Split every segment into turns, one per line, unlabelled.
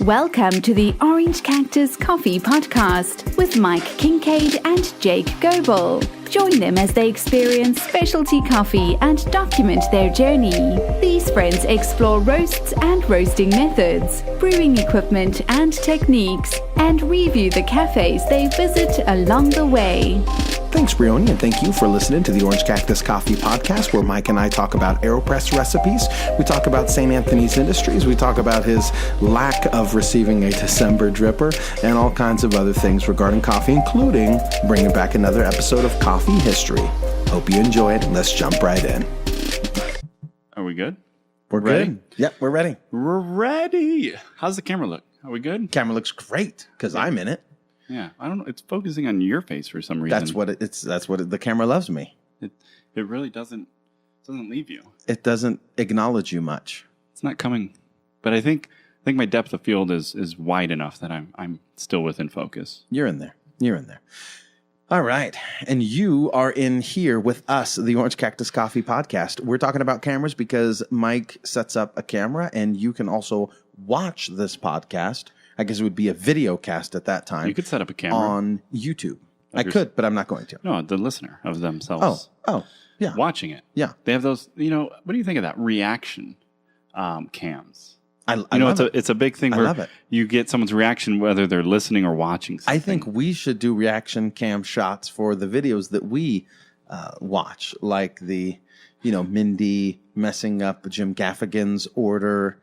Welcome to the Orange Cactus Coffee Podcast with Mike Kincaid and Jake Goebel. Join them as they experience specialty coffee and document their journey. These friends explore roasts and roasting methods, brewing equipment and techniques, and review the cafes they visit along the way.
Thanks, Brioni, and thank you for listening to the Orange Cactus Coffee Podcast, where Mike and I talk about Aeropress recipes. We talk about St. Anthony's Industries. We talk about his lack of receiving a December dripper and all kinds of other things regarding coffee, including bringing back another episode of Coffee History. Hope you enjoy it. Let's jump right in.
Are we good?
We're
ready?
Good. Yep, we're ready.
We're ready. How's the camera look? Are we good?
Camera looks great because I'm in it.
Yeah, I don't know. It's focusing on your face for some reason.
That's what the camera loves me.
It really doesn't leave you.
It doesn't acknowledge you much.
It's not coming. But I think my depth of field is wide enough that I'm still within focus.
You're in there. All right. And you are in here with us, the Orange Cactus Coffee Podcast. We're talking about cameras because Mike sets up a camera, and you can also watch this podcast. I guess it would be a video cast at that time.
You could set up a camera
on YouTube. I could, but I'm not going to.
No, the listener of themselves.
Oh, yeah.
Watching it.
Yeah.
They have those, what do you think of that? Reaction cams.
I love it.
It's a big thing where you get someone's reaction whether they're listening or watching something.
I think we should do reaction cam shots for the videos that we watch, like the, Mindy messing up Jim Gaffigan's order.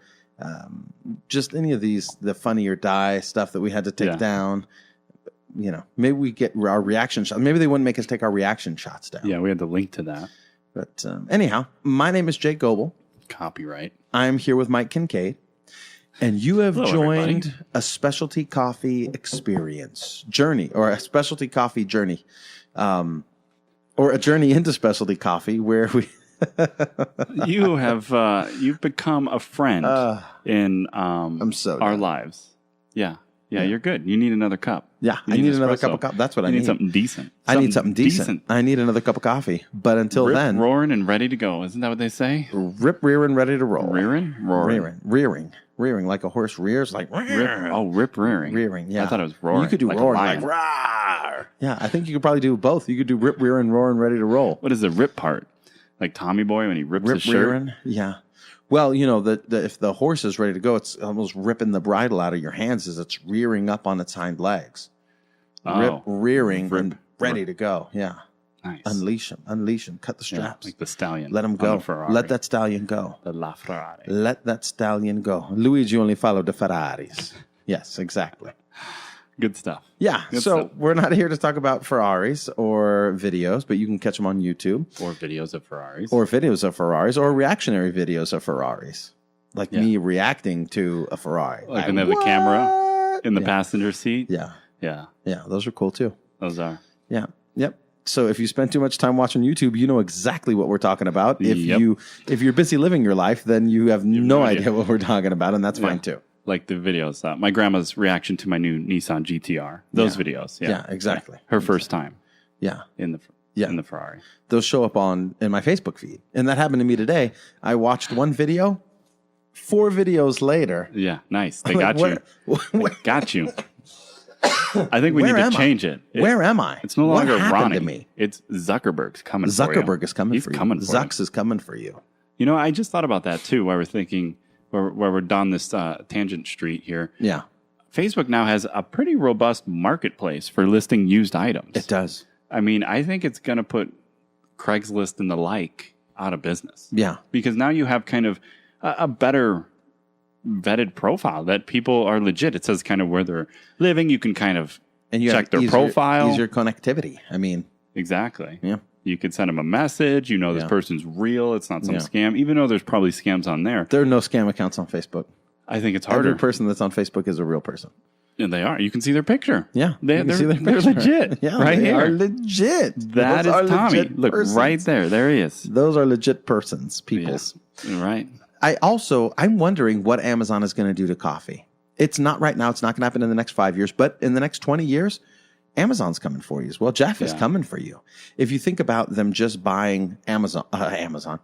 Just any of these, the Funny or Die stuff that we had to take down. Maybe we get our reaction shots. Maybe they wouldn't make us take our reaction shots down.
Yeah, we had the link to that.
But anyhow, my name is Jake Goebel.
Copyright.
I'm here with Mike Kincaid. And you have joined
everybody.
A specialty coffee experience journey, or a specialty coffee journey, or a journey into specialty coffee where we...
You've become a friend in
I'm so
our
done.
lives. Yeah, you're good. You need another cup.
Yeah, I need another cup of coffee. That's what I need.
You need something decent.
I need something decent. I need another cup of coffee. But until then...
roaring and ready to go. Isn't that what they say?
Rip, rearing, ready to roll.
Rearing? Roaring.
Rearing like a horse rears, like...
Rip rearing.
Rearing, yeah.
I thought it was roaring.
You could do
like
roaring, like... Rawr. Yeah, I think you could probably do both. You could do rip, rearing, roaring, ready to roll.
What is the rip part? Like Tommy Boy when he rips his shirt?
Rearing, yeah. Well, if the horse is ready to go, it's almost ripping the bridle out of your hands as it's rearing up on its hind legs. Rearing, and ready to go. Yeah.
Nice.
Unleash him. Cut the straps.
Like the stallion.
Let him go. Let that stallion go.
The La Ferrari.
Let that stallion go. Luigi only followed the Ferraris. Yes, exactly.
Good stuff.
Yeah, we're not here to talk about Ferraris or videos, but you can catch them on YouTube.
Or videos of Ferraris.
Or reactionary videos of Ferraris. Like me reacting to a Ferrari.
Like when they have the camera in the passenger seat.
Yeah.
Yeah.
Yeah, those are cool too.
Those are.
Yeah. Yep. So if you spend too much time watching YouTube, you know exactly what we're talking about. If you're busy living your life, then you have no idea what we're talking about, and that's fine too.
Like the videos. My grandma's reaction to my new Nissan GTR. Those videos.
Yeah, exactly.
Her first time.
Yeah.
In the Ferrari.
Those show up in my Facebook feed. And that happened to me today. I watched one video. 4 videos later.
Yeah, nice. They got you. They got you. I think we need to change it.
Where am I?
It's no longer
what happened
Ronnie.
To me?
It's Zuckerberg's coming for you.
Zuckerberg is coming for you.
He's coming for you.
Zucks is coming for you.
I just thought about that too, while we're thinking, where we're down this tangent street here.
Yeah.
Facebook now has a pretty robust marketplace for listing used items.
It does.
I mean, I think it's going to put Craigslist and the like out of business.
Yeah.
Because now you have kind of a better vetted profile that people are legit. It says kind of where they're living. You can kind of check their profile.
Easier connectivity. I mean.
Exactly.
Yeah.
You could send them a message. This person's real. It's not some scam, even though there's probably scams on there.
There are no scam accounts on Facebook.
I think it's harder.
Every person that's on Facebook is a real person.
And they are. You can see their picture.
Yeah.
They're legit.
Yeah,
right
they
here.
are legit.
That is Tommy. Look, right there. There he is.
Those are legit persons, peoples.
Yeah. Right.
I'm wondering what Amazon is going to do to coffee. It's not right now. It's not going to happen in the next 5 years. But in the next 20 years, Amazon's coming for you as well. Jeff is coming for you. If you think about them just buying Amazon.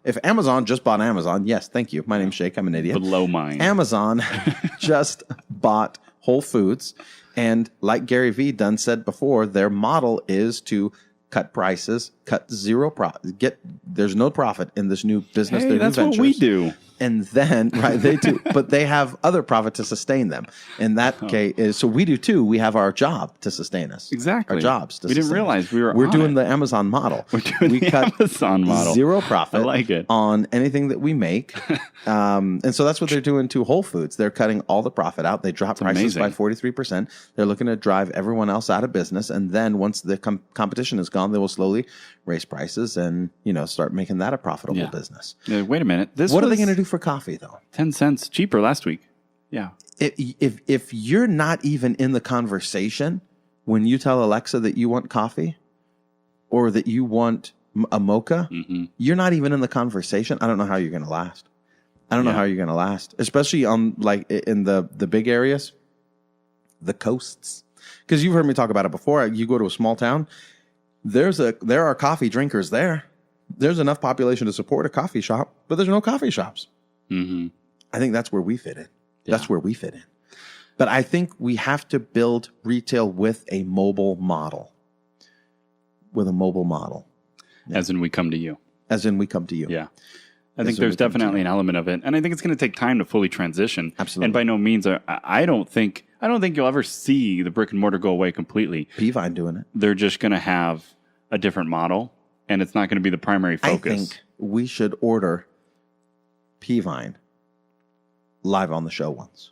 If Amazon just bought Amazon, yes, thank you. My name's Jake. I'm an idiot.
Below mine.
Amazon just bought Whole Foods. And like Gary Vee done said before, their model is to cut prices, cut zero profit, there's no profit in this new business.
Hey, that's what we do.
And then, right, they do, but they have other profit to sustain them. In that case, so we do too. We have our job to sustain us.
Exactly.
Our jobs to
We didn't realize we were
We're doing the Amazon model.
We're doing the Amazon model.
Zero profit
I like it.
on anything that we make. And so that's what they're doing to Whole Foods. They're cutting all the profit out. They drop prices by 43%. They're looking to drive everyone else out of business. And then once the competition is gone, they will slowly raise prices and, start making that a profitable business.
Yeah, wait a minute.
What are they going to do for coffee, though?
10 cents cheaper last week. Yeah.
If you're not even in the conversation when you tell Alexa that you want coffee or that you want a mocha, you're not even in the conversation. I don't know how you're going to last. I don't know how you're going to last, especially on like in the big areas, the coasts. Because you've heard me talk about it before. You go to a small town, there are coffee drinkers there. There's enough population to support a coffee shop, but there's no coffee shops. Mm-hmm. I think that's where we fit in. Yeah. That's where we fit in. But I think we have to build retail with a mobile model. With a mobile model.
Yeah. As in we come to you.
As in we come to you.
Yeah. I think there's definitely an element of it. And I think it's going to take time to fully transition.
Absolutely.
And by no means, I don't think you'll ever see the brick and mortar go away completely.
P-Vine doing it.
They're just going to have a different model, and it's not going to be the primary focus.
I think we should order P-Vine live on the show once.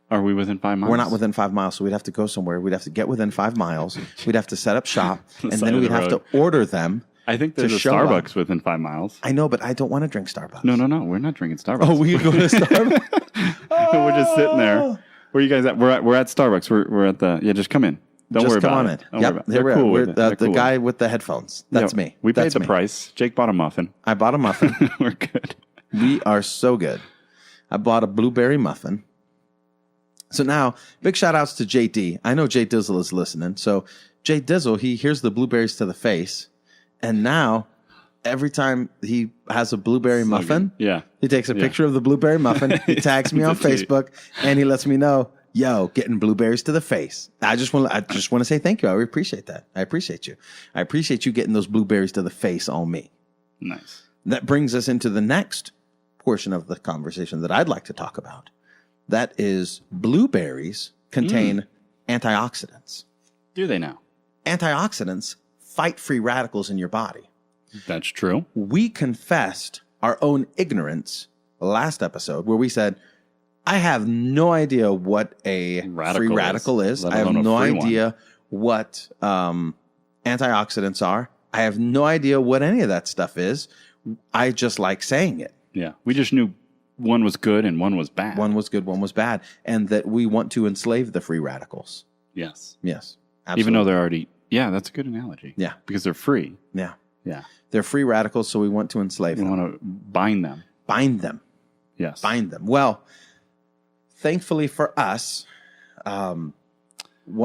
Are we within 5 miles?
We're not within 5 miles, so we'd have to go somewhere. We'd have to get within 5 miles. We'd have to set up shop, and then we'd have to order them.
I think there's a Starbucks within 5 miles.
I know, but I don't want to drink Starbucks.
No. We're not drinking Starbucks.
Oh, we go to Starbucks?
We're just sitting there. Where are you guys at? We're at Starbucks. We're at the... Yeah, just come in. Don't worry about it.
Yep, here we are. We're the guy with the headphones. That's me.
We paid the price. Jake bought a muffin.
I bought a muffin.
We're good.
We are so good. I bought a blueberry muffin. So now, big shout outs to JD. I know Jay Dizzle is listening. So Jay Dizzle, he hears the blueberries to the face. And now, every time he has a blueberry muffin, he takes a picture of the blueberry muffin. He tags me on Facebook, and he lets me know, yo, getting blueberries to the face. I just want to say thank you. I appreciate that. I appreciate you. I appreciate you getting those blueberries to the face on me.
Nice.
That brings us into the next portion of the conversation that I'd like to talk about. That is blueberries contain antioxidants.
Do they now?
Antioxidants fight free radicals in your body.
That's true.
We confessed our own ignorance last episode where we said, I have no idea what a free radical is. I have no idea what antioxidants are. I have no idea what any of that stuff is. I just like saying it.
Yeah. We just knew one was good and one was bad.
One was good, one was bad. And that we want to enslave the free radicals.
Yes.
Yes. Absolutely.
Even though they're already... Yeah, that's a good analogy.
Yeah.
Because they're free.
Yeah.
Yeah.
They're free radicals, so we want to enslave them.
We want to bind them.
Bind them.
Yes.
Bind them. Well, thankfully for us, one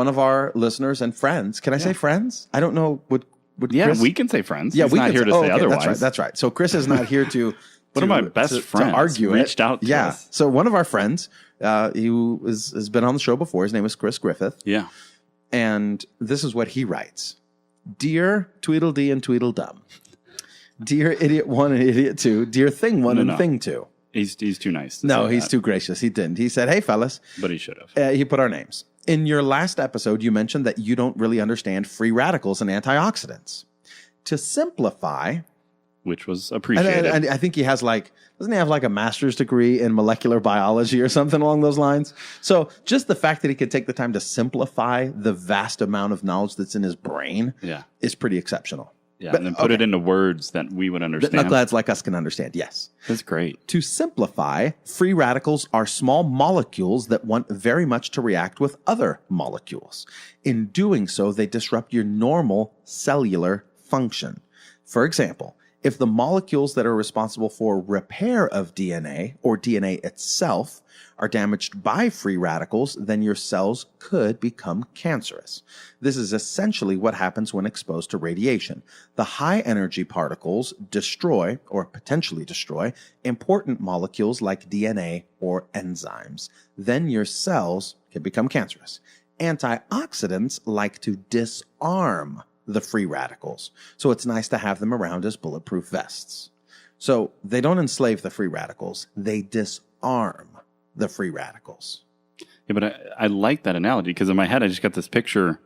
of our listeners and friends, can I say friends? I don't know, would Chris?
We can say friends.
Yeah,
He's not here to say otherwise.
That's right. So Chris is not here to...
One of my best friends
to argue
reached out to us.
So one of our friends, he has been on the show before. His name is Chris Griffith.
Yeah.
And this is what he writes. Dear Tweedledee and Tweedledum. Dear Idiot 1 and Idiot 2. Dear Thing 1 and Thing 2.
He's too nice.
No, he's too gracious. He didn't. He said, hey, fellas.
But he should have.
He put our names. In your last episode, you mentioned that you don't really understand free radicals and antioxidants. To simplify...
Which was appreciated.
And I think he has doesn't he have a master's degree in molecular biology or something along those lines? So just the fact that he could take the time to simplify the vast amount of knowledge that's in his brain is pretty exceptional.
Yeah, and then put it into words that we would understand.
That knuckleheads like us can understand, yes.
That's great.
To simplify, free radicals are small molecules that want very much to react with other molecules. In doing so, they disrupt your normal cellular function. For example, If the molecules that are responsible for repair of DNA or DNA itself are damaged by free radicals, then your cells could become cancerous. This is essentially what happens when exposed to radiation. The high energy particles destroy or potentially destroy important molecules like DNA or enzymes. Then your cells can become cancerous. Antioxidants like to disarm the free radicals. So it's nice to have them around as bulletproof vests. So they don't enslave the free radicals. They disarm the free radicals.
Yeah, but I like that analogy because in my head I just got this picture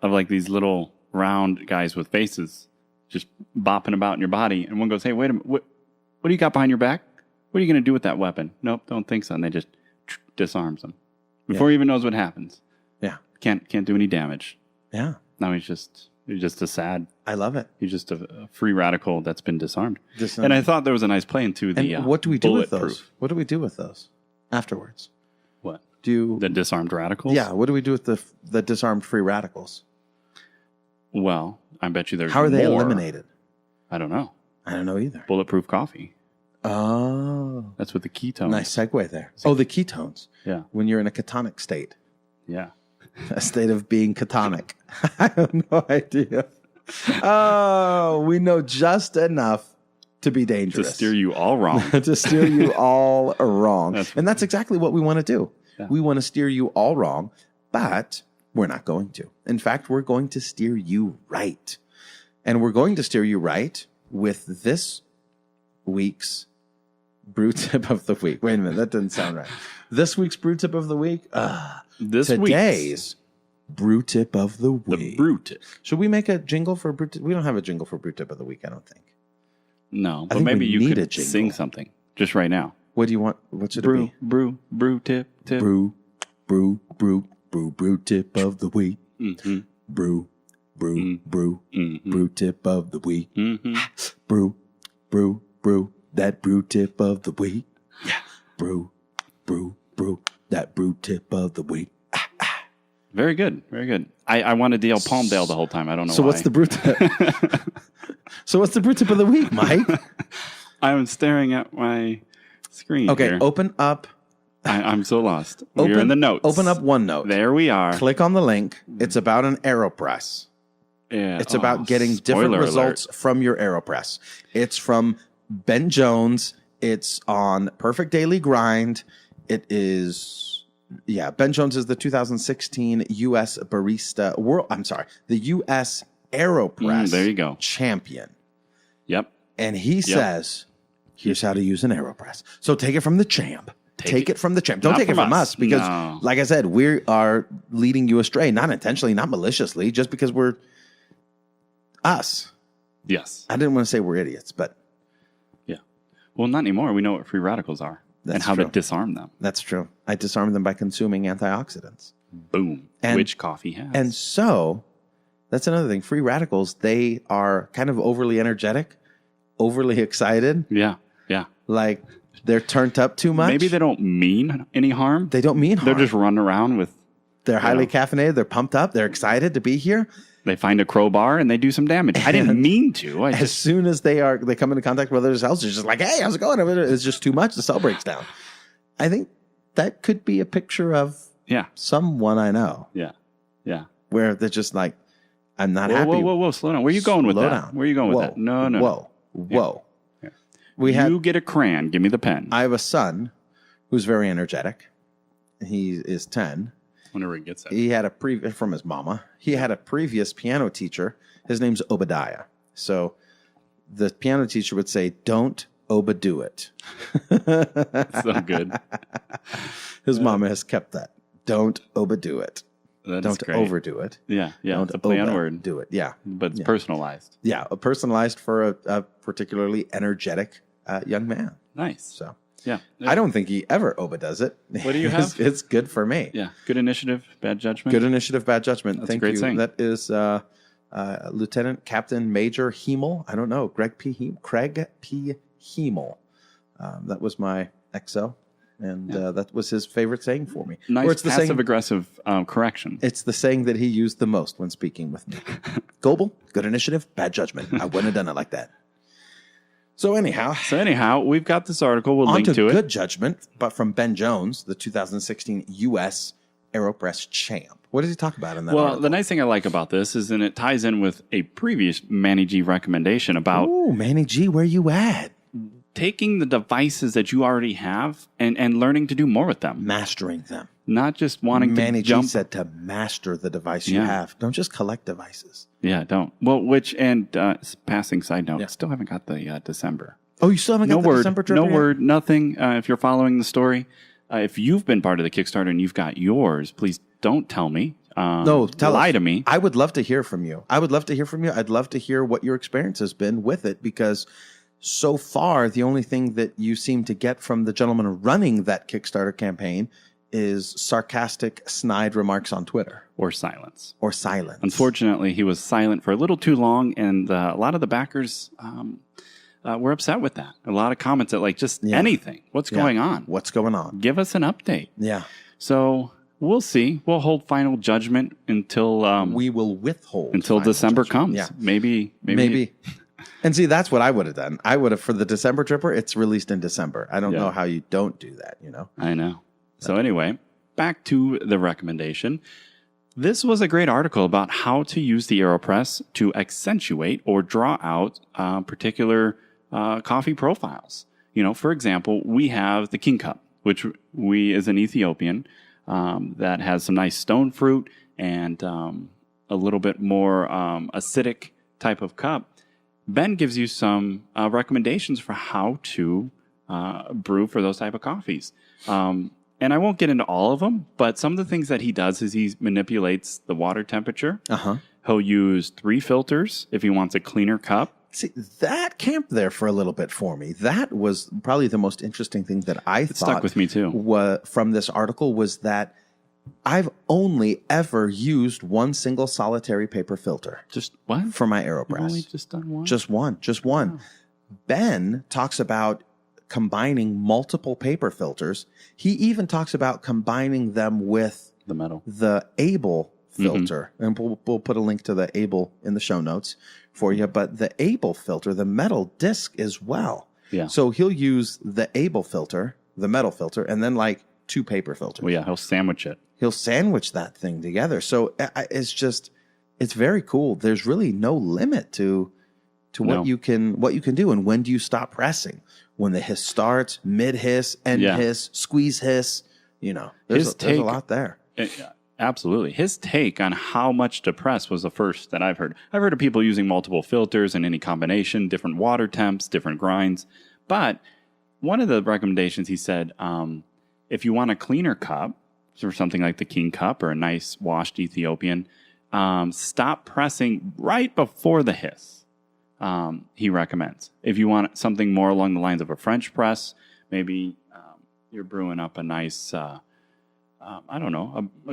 of like these little round guys with faces just bopping about in your body. And one goes, hey, wait a minute. What do you got behind your back? What are you going to do with that weapon? Nope, don't think so. And they just disarms them before he even knows what happens.
Yeah.
Can't do any damage.
Yeah.
Now he's just a sad.
I love it.
He's just a free radical that's been disarmed. And I thought there was a nice play into the
and what do we do with those?
bulletproof.
What do we do with those afterwards?
What?
The
disarmed radicals?
Yeah. What do we do with the disarmed free radicals?
Well, I bet you there's
How are they
more.
eliminated?
I don't know.
I don't know either.
Bulletproof coffee.
Oh.
That's with the ketones.
Nice segue there. Oh, the ketones.
Yeah.
When you're in a ketonic state.
Yeah.
A state of being ketonic. I have no idea. Oh, we know just enough to be dangerous.
To steer you all wrong.
To steer you all wrong. And that's exactly what we want to do.
Yeah.
We want to steer you all wrong, but we're not going to. In fact, we're going to steer you right. And we're going to steer you right with this week's Brew Tip of the Week. Wait a minute, that didn't sound right. This week's Brew Tip of the Week? Today's Brew Tip of the Week.
The Brew Tip.
Should we make a jingle for Brew Tip? We don't have a jingle for Brew Tip of the Week, I don't think.
No, but maybe you could sing something just right now.
What do you want? What should it be?
Brew tip.
Brew Tip of the Week.
Mm-hmm.
Brew Tip of the Week.
Mm-hmm.
Brew, that Brew Tip of the Week. Yeah. Brew, that Brew Tip of the Week.
Very good. Very good. I wanted to yell Palmdale the whole time. I don't know
so
why.
What's the Brew Tip? So what's the Brew Tip of the Week, Mike?
I'm staring at my screen.
Okay,
here.
open up.
I'm so lost. We're in the notes.
Open up OneNote.
There we are.
Click on the link. It's about an Aeropress.
Yeah.
It's about getting different results from your Aeropress. It's from Ben Jones. It's on Perfect Daily Grind. It is, Ben Jones is the 2016 U.S. Barista World. I'm sorry, the U.S. Aeropress
there you go.
champion.
Yep.
And he says, here's how to use an Aeropress. So take it from the champ. Take it from the champ. Don't take it from us because, like I said, we are leading you astray, not intentionally, not maliciously, just because we're us.
Yes.
I didn't want to say we're idiots, but.
Yeah. Well, not anymore. We know what free radicals are and how to disarm them.
That's true. I disarm them by consuming antioxidants.
Boom. Which coffee has.
And so that's another thing. Free radicals, they are kind of overly energetic, overly excited.
Yeah. Yeah.
Like they're turned up too much.
Maybe they don't mean any harm.
They don't mean harm.
They're just running around with.
They're highly caffeinated. They're pumped up. They're excited to be here.
They find a crowbar and they do some damage. I didn't mean to.
As soon as they come into contact with other cells, they're just like, hey, how's it going? It's just too much. The cell breaks down. I think that could be a picture of someone I know.
Yeah. Yeah.
Where they're just like, I'm not happy.
Whoa. Slow down. Where are you going with that?
Down.
Where are you going with that? No.
Whoa.
Yeah. You get a crayon. Give me the pen.
I have a son who's very energetic. He is 10.
Whenever he gets that.
He had from his mama. He had a previous piano teacher. His name's Obadiah. So the piano teacher would say, don't overdo it.
So good.
His mama has kept that. Don't overdo it. Don't overdo it.
Yeah. Don't a play on word.
Do it. Yeah.
But it's personalized.
Yeah. Personalized for a particularly energetic young man.
Nice.
So.
Yeah.
I don't think he ever overdoes it.
What do you have?
It's good for me.
Yeah. Good initiative, bad judgment.
Good initiative, bad judgment.
That's a great saying.
That is Lieutenant Captain Major Hemel. I don't know. Craig P. Hemel. That was my XO. And that was his favorite saying for me.
Nice passive-aggressive correction.
It's the saying that he used the most when speaking with me. Goebel, good initiative, bad judgment. I wouldn't have done it like that. So anyhow,
we've got this article. We'll link to it.
Good Judgement, but from Ben Jones, the 2016 U.S. Aeropress champ. What does he talk about in that article?
The nice thing I like about this is that it ties in with a previous Manny G recommendation about...
Ooh, Manny G, where you at?
Taking the devices that you already have and learning to do more with them.
Mastering them.
Not just wanting
Manny
to jump.
G said to master the device you have. Don't just collect devices.
Yeah, don't. Well, passing side note, still haven't got the December.
Oh, you still haven't got the December trip?
No word, nothing. If you're following the story, if you've been part of the Kickstarter and you've got yours, please don't tell me. Lie to me.
I would love to hear from you. I'd love to hear what your experience has been with it, because so far the only thing that you seem to get from the gentleman running that Kickstarter campaign is sarcastic, snide remarks on Twitter.
Or silence.
Unfortunately,
he was silent for a little too long, and a lot of the backers were upset with that. A lot of comments that anything. What's going on?
What's going on?
Give us an update.
Yeah.
So we'll see. We'll hold final judgment until...
we will withhold.
Until December comes.
Yeah.
Maybe.
And see, that's what I would have done. I would have, for the December tripper, it's released in December. I don't know how you don't do that,
I know. So anyway, back to the recommendation. This was a great article about how to use the Aeropress to accentuate or draw out particular coffee profiles. For example, we have the King Cup, which is an Ethiopian that has some nice stone fruit and a little bit more acidic type of cup. Ben gives you some recommendations for how to brew for those type of coffees. And I won't get into all of them, but some of the things that he does is he manipulates the water temperature. He'll use 3 filters if he wants a cleaner cup.
See, that camped there for a little bit for me. That was probably the most interesting thing that I thought
stuck with me too.
From this article was that I've only ever used one single solitary paper filter.
Just what?
For my Aeropress.
You've only just done one?
Just one. Oh. Ben talks about combining multiple paper filters. He even talks about combining them with the Able filter. And we'll put a link to the Able in the show notes for you. But the Able filter, the metal disc as well.
Yeah.
So he'll use the Able filter, the metal filter, and then 2 paper filters.
Well, yeah, he'll sandwich it.
He'll sandwich that thing together. So it's very cool. There's really no limit to what you can do. And when do you stop pressing? When the hiss starts, mid hiss, end hiss, squeeze hiss, there's a lot there.
Absolutely. His take on how much to press was the first that I've heard. I've heard of people using multiple filters in any combination, different water temps, different grinds. But one of the recommendations he said, if you want a cleaner cup, or something like the King Cup or a nice washed Ethiopian, stop pressing right before the hiss. He recommends. If you want something more along the lines of a French press, maybe you're brewing up a nice, a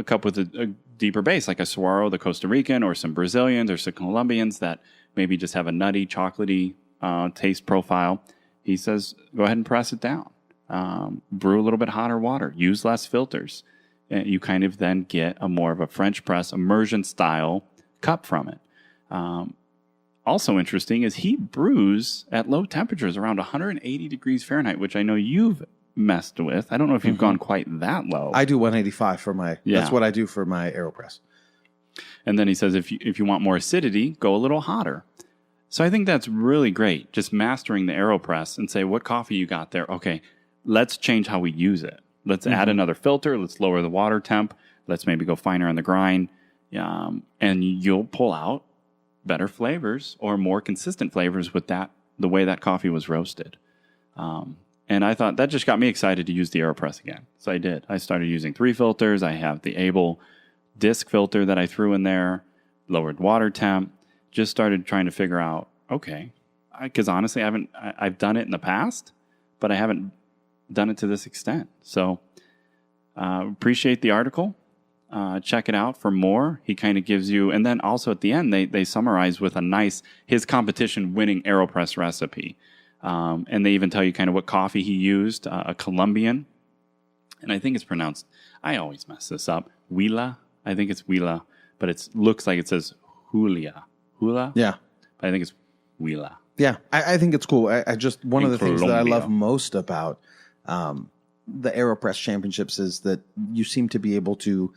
cup with a deeper base, like a Saguaro, the Costa Rican, or some Brazilians or some Colombians that maybe just have a nutty, chocolatey taste profile. He says, go ahead and press it down. Brew a little bit hotter water. Use less filters. You kind of then get a more of a French press immersion style cup from it. Also interesting is he brews at low temperatures around 180 degrees Fahrenheit, which I know you've messed with. I don't know if you've gone quite that low.
I do 185 for my, that's what I do for my Aeropress.
And then he says, if you want more acidity, go a little hotter. So I think that's really great. Just mastering the Aeropress and say, what coffee you got there? Okay, let's change how we use it. Let's add another filter. Let's lower the water temp. Let's maybe go finer on the grind. And you'll pull out better flavors or more consistent flavors with the way that coffee was roasted. And I thought that just got me excited to use the Aeropress again. So I did. I started using 3 filters. I have the Able disc filter that I threw in there, lowered water temp, just started trying to figure out, okay, because honestly, I've done it in the past, but I haven't done it to this extent. So appreciate the article. Check it out for more. He kind of gives you, and then also at the end, they summarize with his competition winning Aeropress recipe. And they even tell you kind of what coffee he used, a Colombian. And I think it's pronounced, I always mess this up, Huila. I think it's Huila, but it looks like it says Julia. Hula?
Yeah.
But I think it's Huila.
Yeah, I think it's cool. I just one of the things that I love most about the Aeropress Championships is that you seem to be able to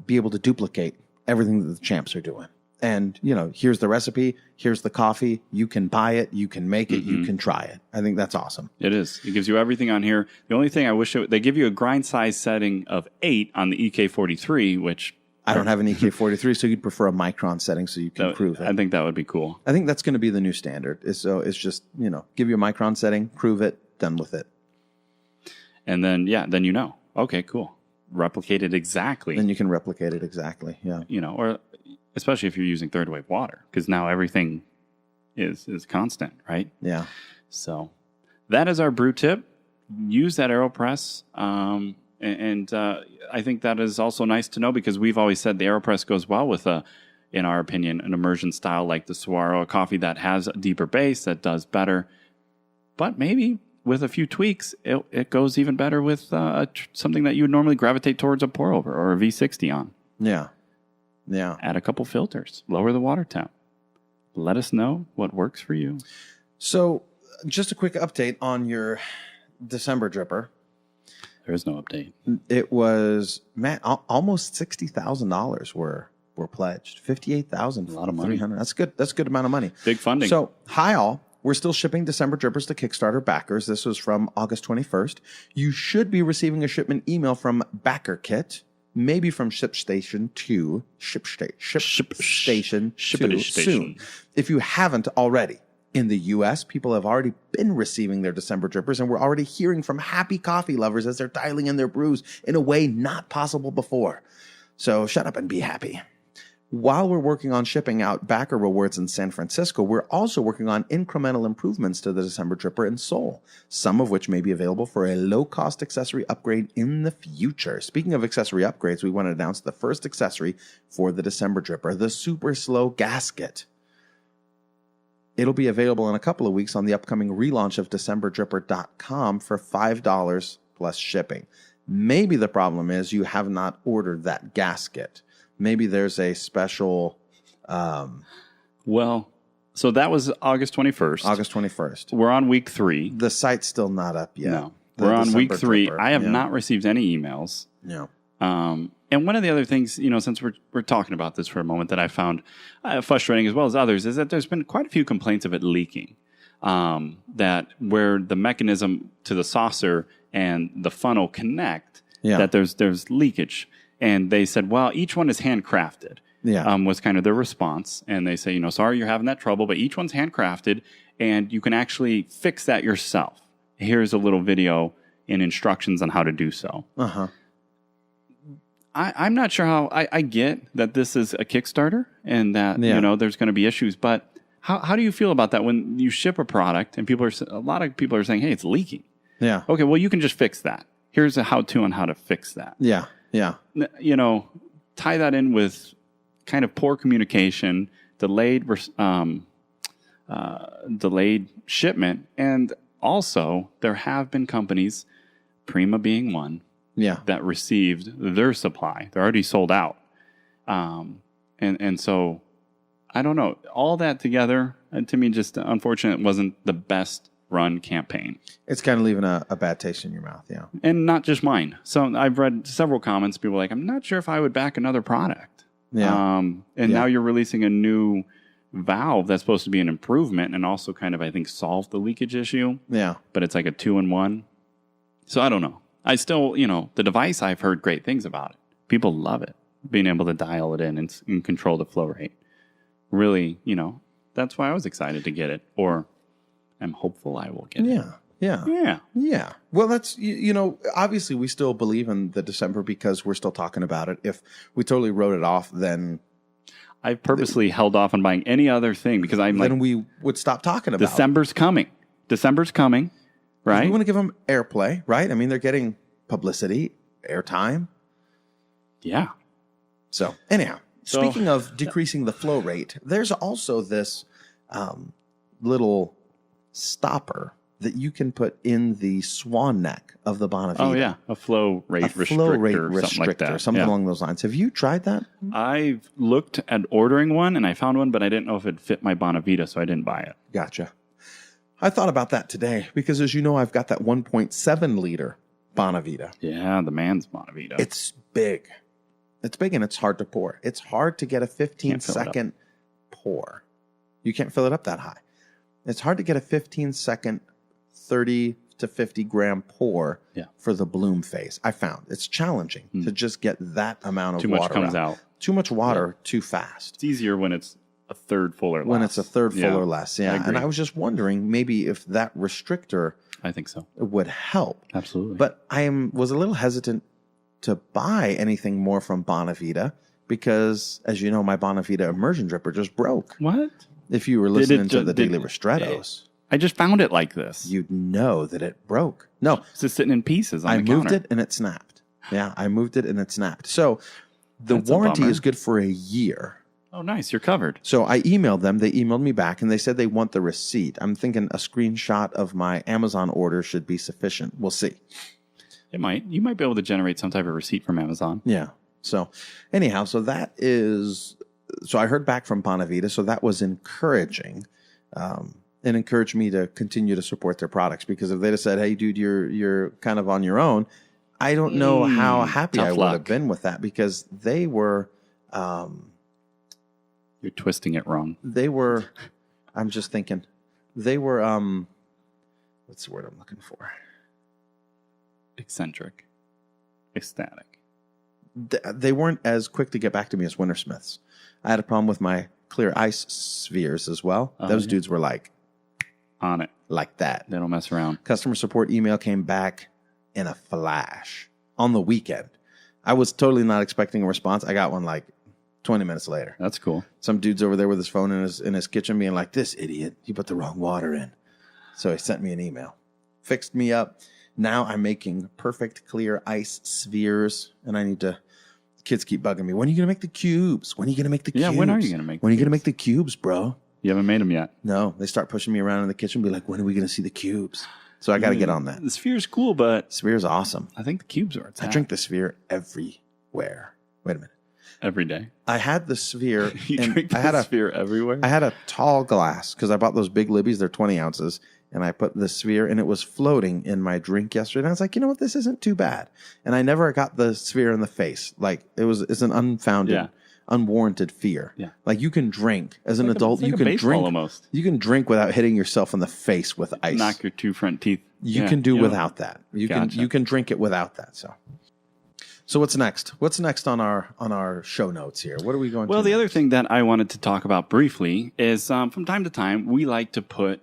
duplicate everything that the champs are doing. And, here's the recipe, here's the coffee, you can buy it, you can make it, you can try it. I think that's awesome.
It is. It gives you everything on here. The only thing I wish they give you a grind size setting of 8 on the EK43, which
I don't have an EK43, so you'd prefer a micron setting so you can prove it.
I think that would be cool.
I think that's going to be the new standard. So it's just, give you a micron setting, prove it, done with it.
And then, okay, cool. Replicate it exactly.
Then you can replicate it exactly, yeah.
Or especially if you're using third wave water, because now everything is constant, right?
Yeah.
So that is our brew tip. Use that Aeropress. And I think that is also nice to know because we've always said the Aeropress goes well with, in our opinion, an immersion style like the Saguaro, a coffee that has a deeper base, that does better. But maybe with a few tweaks, it goes even better with something that you would normally gravitate towards a pour over or a V60 on.
Yeah. Yeah.
Add a couple filters. Lower the water temp. Let us know what works for you.
So just a quick update on your December dripper.
There is no update.
It was, almost $60,000 were pledged. $58,000.
A lot of money.
That's good. That's a good amount of money.
Big funding.
So, hi all. We're still shipping December drippers to Kickstarter backers. This was from August 21st. You should be receiving a shipment email from Backer Kit, maybe from ShipStation 2 soon. If you haven't already. In the U.S., people have already been receiving their December drippers, and we're already hearing from happy coffee lovers as they're dialing in their brews in a way not possible before. So shut up and be happy. While we're working on shipping out backer rewards in San Francisco, we're also working on incremental improvements to the December dripper in Seoul, some of which may be available for a low-cost accessory upgrade in the future. Speaking of accessory upgrades, we want to announce the first accessory for the December dripper, the Super Slow Gasket. It'll be available in a couple of weeks on the upcoming relaunch of DecemberDripper.com for $5 plus shipping. Maybe the problem is you have not ordered that gasket. Maybe there's a special...
Well, so that was August 21st.
August 21st.
We're on week 3.
The site's still not up yet.
No. We're on week 3. I have not received any emails.
No.
And one of the other things, since we're talking about this for a moment, that I found frustrating as well as others is that there's been quite a few complaints of it leaking. That where the mechanism to the saucer and the funnel connect, that there's leakage. And they said, well, each one is handcrafted. Was kind of their response. And they say, sorry you're having that trouble, but each one's handcrafted, and you can actually fix that yourself. Here's a little video and instructions on how to do so.
Uh-huh.
I'm not sure how I get that this is a Kickstarter and that there's going to be issues, but how do you feel about that when you ship a product and a lot of people are saying, hey, it's leaking?
Yeah.
Okay, well, you can just fix that. Here's a how-to on how to fix that.
Yeah. Yeah.
Tie that in with kind of poor communication, delayed shipment, and also there have been companies, Prima being one, that received their supply. They're already sold out. And so, I don't know. All that together, to me, just unfortunate, wasn't the best run campaign.
It's kind of leaving a bad taste in your mouth, yeah.
And not just mine. So I've read several comments. People are like, I'm not sure if I would back another product.
Yeah.
Now you're releasing a new valve that's supposed to be an improvement and also kind of, I think, solve the leakage issue.
Yeah.
But it's like a 2-in-1. So I don't know. I still, the device, I've heard great things about it. People love it, being able to dial it in and control the flow rate. Really, that's why I was excited to get it, or I'm hopeful I will get it.
Yeah. Well, that's, obviously we still believe in the December because we're still talking about it. If we totally wrote it off, then...
I've purposely held off on buying any other thing because
then we would stop talking about
December's coming. Right?
We want to give them airplay, right? I mean, they're getting publicity, airtime.
Yeah.
So, anyhow, speaking of decreasing the flow rate, there's also this little stopper that you can put in the swan neck of the Bonavita.
Oh, yeah. A flow rate restrictor.
Something along those lines. Have you tried that?
I've looked at ordering one, and I found one, but I didn't know if it fit my Bonavita, so I didn't buy it.
Gotcha. I thought about that today because, as you know, I've got that 1.7 liter Bonavita.
Yeah, the man's Bonavita.
It's big. It's big, and it's hard to pour. It's hard to get a 15-second pour. You can't fill it up that high. It's hard to get a 15-second 30 to 50 gram pour for the bloom phase. I found it's challenging to just get that amount of water.
Too much comes out.
Too much water, too fast.
It's easier when it's a third full or less.
When it's a third full or less, And I was just wondering maybe if that restrictor,
I think so,
would help.
Absolutely.
But I was a little hesitant to buy anything more from Bonavita because, as you know, my Bonavita immersion dripper just broke.
What?
If you were listening to the Daily Ristrettos.
I just found it like this.
You'd know that it broke. No.
It's just sitting in pieces on the counter.
I moved it and it snapped. Yeah, I moved it and it snapped. So the warranty is good for a year.
Oh, nice. You're covered.
So I emailed them. They emailed me back, and they said they want the receipt. I'm thinking a screenshot of my Amazon order should be sufficient. We'll see.
It might. You might be able to generate some type of receipt from Amazon.
Yeah. So anyhow, so I heard back from Bonavita, so that was encouraging. And encouraged me to continue to support their products, because if they'd have said, hey, dude, you're kind of on your own, I don't know how happy I would have been with that, because they were...
You're twisting it wrong.
They were... I'm just thinking. They were... what's the word I'm looking for?
Eccentric. Ecstatic.
They weren't as quick to get back to me as Wintersmiths. I had a problem with my clear ice spheres as well. Those dudes were like...
on it.
Like that.
They don't mess around.
Customer support email came back in a flash on the weekend. I was totally not expecting a response. I got one like 20 minutes later.
That's cool.
Some dude's over there with his phone in his kitchen being like, this idiot, you put the wrong water in. So he sent me an email. Fixed me up. Now I'm making perfect clear ice spheres, and I need to... Kids keep bugging me. When are you going to make the cubes? When are you going to make the cubes?
Yeah, when are you going to make
When are you going to make the cubes, bro?
You haven't made them yet.
No, they start pushing me around in the kitchen, be like, when are we going to see the cubes? So I got to get on that.
The sphere's cool, but...
Sphere's awesome.
I think the cubes are...
I drink the sphere everywhere. Wait a minute.
Every day.
I had the sphere...
You drink the sphere everywhere?
I had a tall glass, because I bought those big Libby's. They're 20 ounces. And I put the sphere, and it was floating in my drink yesterday. And I was like, you know what? This isn't too bad. And I never got the sphere in the face. Like, it's an unfounded... unwarranted fear.
Yeah.
Like, you can drink as an adult. You can drink
almost.
You can drink without hitting yourself in the face with ice.
Knock your two front teeth.
You can do without that. You can drink it without that. So what's next? What's next on our show notes here? What are we going to?
Well, the other thing that I wanted to talk about briefly is from time to time we like to put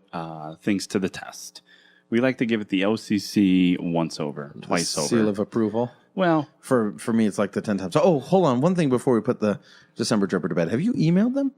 things to the test. We like to give it the OCC once over, twice over.
Seal of approval.
Well,
for me, it's like the 10 times. Oh, hold on. One thing before we put the December Dripper to bed. Have you emailed them?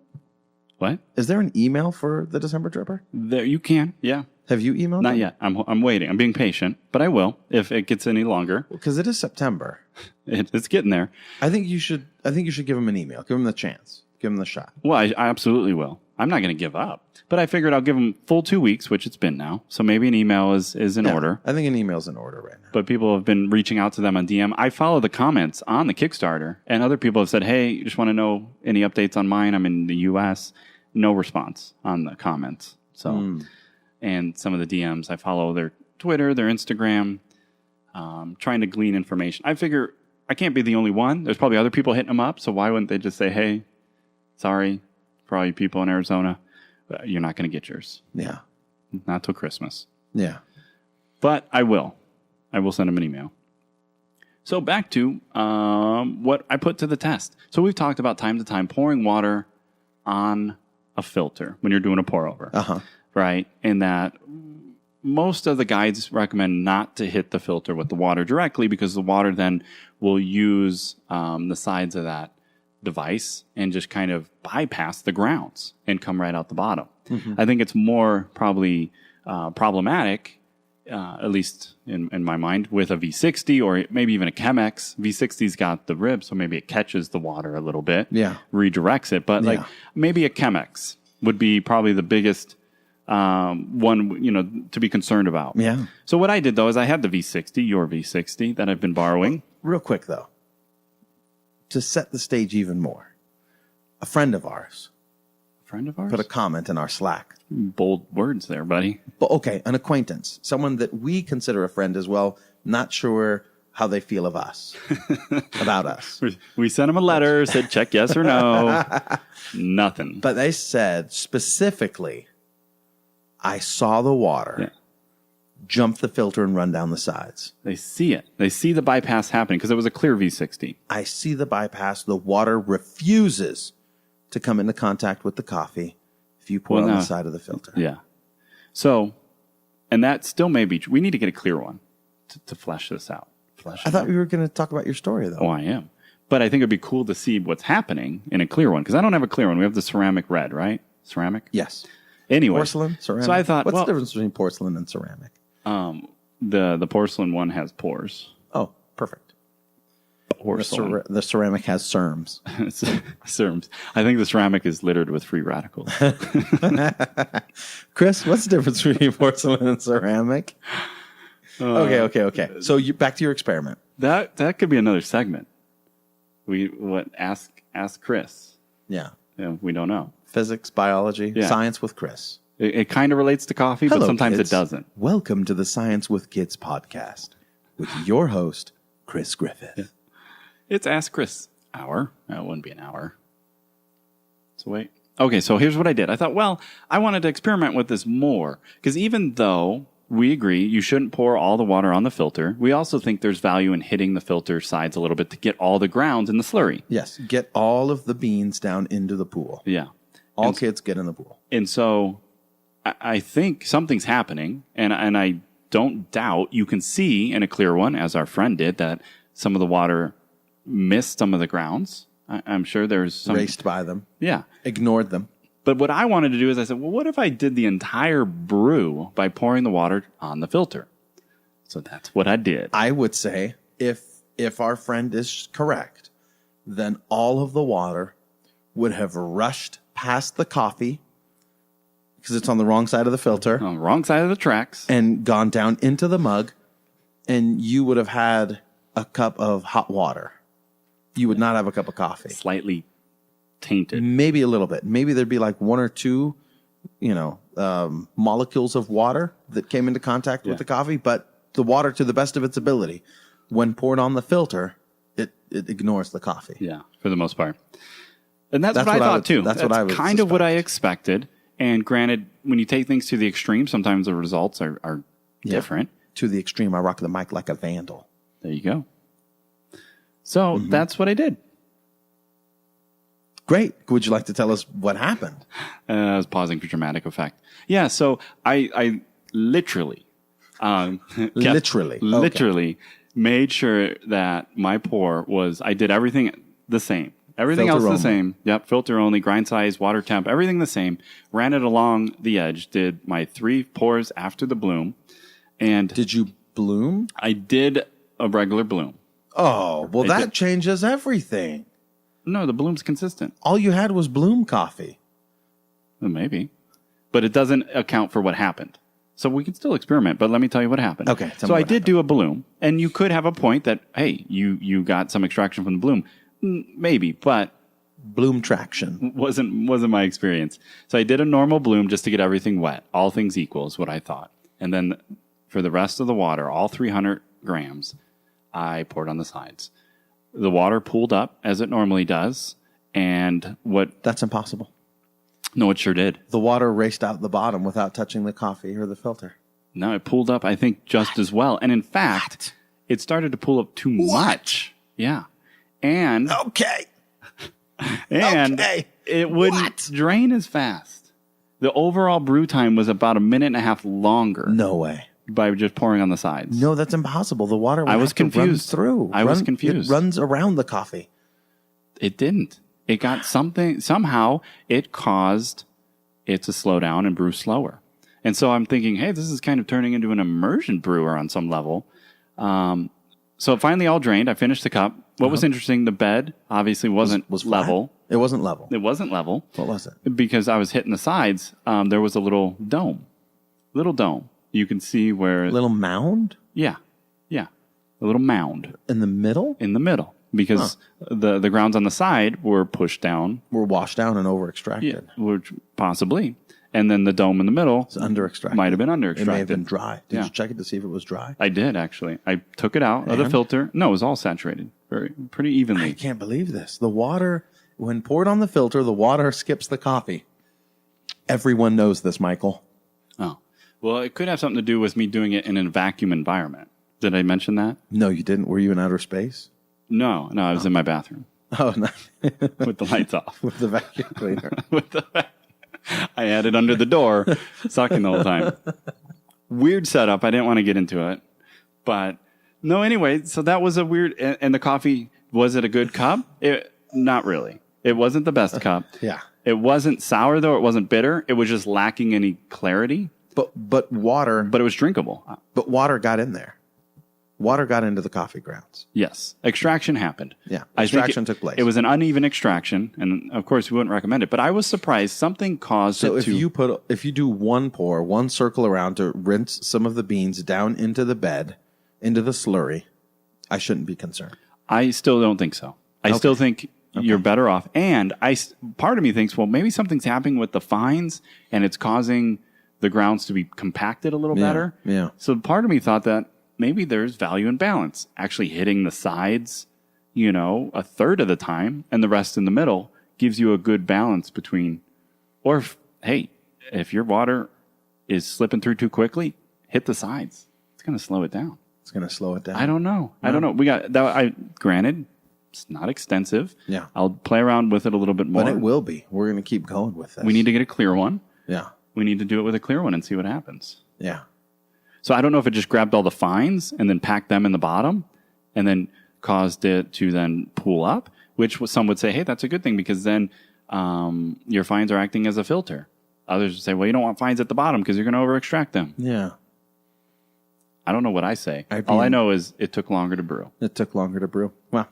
What?
Is there an email for the December Dripper?
There, you can. Yeah.
Have you emailed them?
Not yet. I'm waiting. I'm being patient, but I will if it gets any longer.
Because it is September.
It's getting there.
I think you should give them an email. Give them the chance. Give them the shot.
Well, I absolutely will. I'm not going to give up. But I figured I'll give them full 2 weeks, which it's been now. So maybe an email is in order.
I think an email's in order right now.
But people have been reaching out to them on DM. I follow the comments on the Kickstarter, and other people have said, hey, you just want to know any updates on mine? I'm in the U.S. No response on the comments. So, and some of the DMs, I follow their Twitter, their Instagram, trying to glean information. I figure I can't be the only one. There's probably other people hitting them up. So why wouldn't they just say, hey, sorry for all you people in Arizona, you're not going to get yours.
Yeah.
Not till Christmas.
Yeah.
But I will. I will send them an email. So back to what I put to the test. So we've talked about time to time pouring water on a filter when you're doing a pour over. Right? And that most of the guides recommend not to hit the filter with the water directly, because the water then will use the sides of that device and just kind of bypass the grounds and come right out the bottom. I think it's more probably problematic, at least in my mind, with a V60 or maybe even a Chemex. V60's got the rib, so maybe it catches the water a little bit, redirects it. But like maybe a Chemex would be probably the biggest one, to be concerned about.
Yeah.
So what I did, though, is I had the V60, your V60, that I've been borrowing.
Real quick, though, to set the stage even more, a friend of ours put a comment in our Slack.
Bold words there, buddy.
But okay, an acquaintance, someone that we consider a friend as well, not sure how they feel of us, about us.
We sent them a letter, said check yes or no. Nothing.
But they said specifically, I saw the water jump the filter and run down the sides.
They see it. They see the bypass happening because it was a clear V60.
I see the bypass. The water refuses to come into contact with the coffee if you pour it on the side of the filter.
Yeah. So, and that still may be true. We need to get a clear one to flesh this out.
I thought we were going to talk about your story, though.
Oh, I am. But I think it'd be cool to see what's happening in a clear one because I don't have a clear one. We have the ceramic red, right? Ceramic?
Yes.
Anyway.
Porcelain, ceramic.
So I thought,
what's the difference between porcelain and ceramic?
The porcelain one has pores.
Oh, perfect.
Porcelain.
The ceramic has CERMs.
CERMs. I think the ceramic is littered with free radicals.
Chris, what's the difference between porcelain and ceramic? Okay. So back to your experiment.
That could be another segment. Ask Chris.
Yeah.
We don't know.
Physics, biology, science with Chris.
It kind of relates to coffee, but sometimes
kids.
It doesn't.
Welcome to the Science with Kids podcast with your host, Chris Griffith.
Yeah. It's Ask Chris hour. No, it wouldn't be an hour. So wait. Okay, so here's what I did. I thought, I wanted to experiment with this more. Because even though we agree you shouldn't pour all the water on the filter, we also think there's value in hitting the filter sides a little bit to get all the grounds in the slurry.
Yes, get all of the beans down into the pool.
Yeah.
All kids get in the pool.
And so I think something's happening, and I don't doubt you can see in a clear one, as our friend did, that some of the water missed some of the grounds. I'm sure there's some...
Raced by them.
Yeah.
Ignored them.
But what I wanted to do is I said, what if I did the entire brew by pouring the water on the filter? So that's what I did.
I would say if our friend is correct, then all of the water would have rushed past the coffee because it's on the wrong side of the filter.
On the wrong side of the tracks.
And gone down into the mug, and you would have had a cup of hot water. You would not have a cup of coffee.
Slightly tainted.
Maybe a little bit. Maybe there'd be like one or two, molecules of water that came into contact with the coffee, but the water, to the best of its ability, when poured on the filter, it ignores the coffee.
Yeah, for the most part. And that's what I thought too.
That's what I would
kind of what I expected. And granted, when you take things to the extreme, sometimes the results are different.
To the extreme, I rock the mic like a vandal.
There you go. So that's what I did.
Great. Would you like to tell us what happened?
I was pausing for dramatic effect. Yeah, so I literally, literally made sure that my pour was, I did everything the same. Everything
Filter
else
only.
the same. Yep, filter only, grind size, water temp, everything the same. Ran it along the edge, did my 3 pours after the bloom. And
did you bloom?
I did a regular bloom.
Oh, well, that changes everything.
No, the bloom's consistent.
All you had was bloom coffee.
Well, maybe. But it doesn't account for what happened. So we can still experiment, but let me tell you what happened.
Okay.
So I did do a bloom, and you could have a point that, hey, you got some extraction from the bloom. Maybe, but
bloom traction
wasn't my experience. So I did a normal bloom just to get everything wet. All things equal is what I thought. And then for the rest of the water, all 300 grams, I poured on the sides. The water pooled up as it normally does. And
That's impossible.
No, it sure did.
The water raced out the bottom without touching the coffee or the filter.
No, it pooled up, I think, just as well. And in fact, it started to pool up too much. Yeah. And it wouldn't drain as fast. The overall brew time was about 1.5 minutes longer.
No way.
By just pouring on the sides.
No, that's impossible. The water
I was confused.
Through.
I was confused.
It runs around the coffee.
It didn't. It got something. Somehow it caused it to slow down and brew slower. And so I'm thinking, hey, this is kind of turning into an immersion brewer on some level. So it finally all drained. I finished the cup. What was interesting, the bed obviously wasn't level.
It wasn't level.
It wasn't level.
What was it?
Because I was hitting the sides. There was a little dome. You can see where...
Little mound?
Yeah. A little mound.
In the middle?
In the middle. Because the grounds on the side were pushed down.
Were washed down and over-extracted.
Yeah, which possibly. And then the dome in the middle...
It's under-extracted.
Might have been under-extracted.
It may have been dry. Did you check it to see if it was dry?
I did, actually. I took it out of the filter. No, it was all saturated. Pretty evenly.
I can't believe this. The water, when poured on the filter, the water skips the coffee. Everyone knows this, Michael.
Oh. Well, it could have something to do with me doing it in a vacuum environment. Did I mention that?
No, you didn't. Were you in outer space?
No, I was in my bathroom.
Oh, no.
With the lights off.
With the vacuum cleaner.
I had it under the door, sucking the whole time. Weird setup. I didn't want to get into it. But no, anyway, so that was a weird... And the coffee, was it a good cup? Not really. It wasn't the best cup.
Yeah.
It wasn't sour, though. It wasn't bitter. It was just lacking any clarity.
But water...
But it was drinkable.
But water got in there. Water got into the coffee grounds.
Yes. Extraction happened.
Yeah. Extraction took place.
It was an uneven extraction, and of course we wouldn't recommend it. But I was surprised something caused it to...
So if you do one circle around to rinse some of the beans down into the bed, into the slurry, I shouldn't be concerned.
I still don't think so. I still think you're better off. And part of me thinks, well, maybe something's happening with the fines, and it's causing the grounds to be compacted a little better.
Yeah.
So part of me thought that maybe there's value in balance. Actually hitting the sides, a third of the time and the rest in the middle gives you a good balance between, if your water is slipping through too quickly, hit the sides. It's going to slow it down.
It's going to slow it down.
I don't know. We got that. Granted, it's not extensive.
Yeah.
I'll play around with it a little bit more.
But it will be. We're going to keep going with this.
We need to get a clear one.
Yeah.
We need to do it with a clear one and see what happens.
Yeah.
So I don't know if it just grabbed all the fines and then packed them in the bottom and then caused it to then pool up, which some would say, hey, that's a good thing because then your fines are acting as a filter. Others would say, well, you don't want fines at the bottom because you're going to over-extract them.
Yeah.
I don't know what I say. All I know is it took longer to brew.
It took longer to brew. Well,